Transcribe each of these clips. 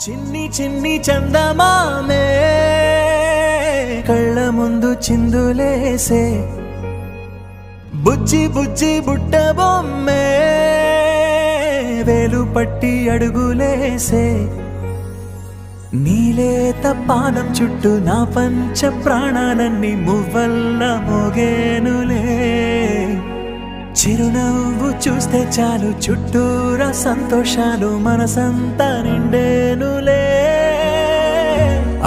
చిన్ని చిన్ని చందమామే కళ్ళ ముందు చిందులేసే బుజ్జి బుజ్జి బుట్ట బొమ్మే వేలు పట్టి అడుగులేసే నీలేత పానం చుట్టూ నా పంచ ప్రాణాలన్నీ మువ్వల్ల మోగేనులే చిరునవ్వు చూస్తే చాలు చుట్టూరా సంతోషాలు మనసంతా నిండేనులే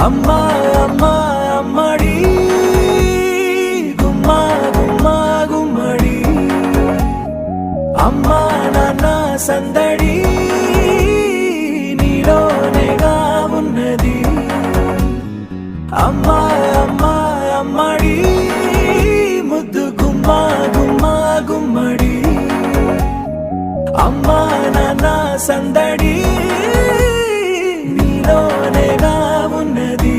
అమ్మా అమ్మా అమ్మడి గుమ్మా గుమ్మా గుమ్మడి అమ్మా నాన్న సందడి నీలోనేగా ఉన్నది అమ్మా అమ్మా అమ్మడి ముద్దు గుమ్మా గుమ్మా గుమ్మడి అమ్మా నాన్న సందడి నీలోనేగా ఉన్నది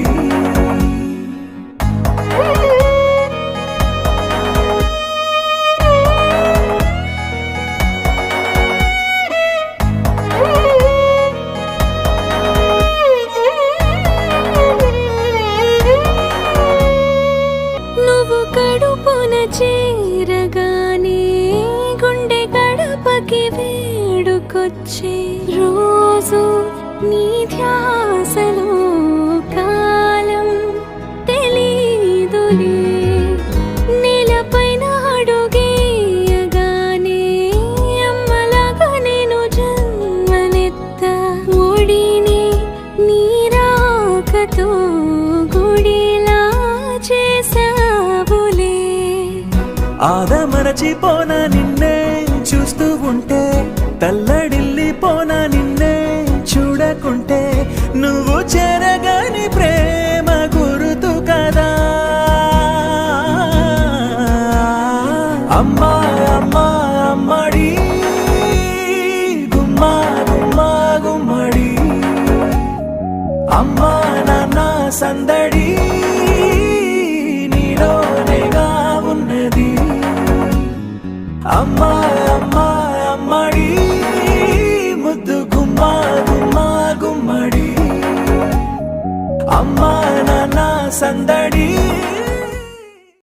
నువ్వు కడుపున చేరగానే గుండె గడపకి వేడుకొచ్చే రోజు నీ ధ్యాసలో కాలం తెలీదులే నేలపైన అడుగేయగానే అమ్మలాగా నేను జన్మనెత్త ఒడిని నీ రాకతో గుడిలా చేసావులే ఆదమరచిపోన నిన్నే చూస్తూ ఉంటే తల్లడిల్లిపోన నిన్నే చూడకుంటే నువ్వు చెరగని ప్రేమ గురుతు కదా అమ్మా అమ్మా అమ్మడి గుమ్మా గుమ్మా గుమ్మడి అమ్మా నాన్న సందడి నీలోనేగా ఉన్నది అమ్మా అమ్మా అమ్మడి ముద్దు గుమ్మా గుమ్మా గుమ్మడి అమ్మా నాన్న సందడి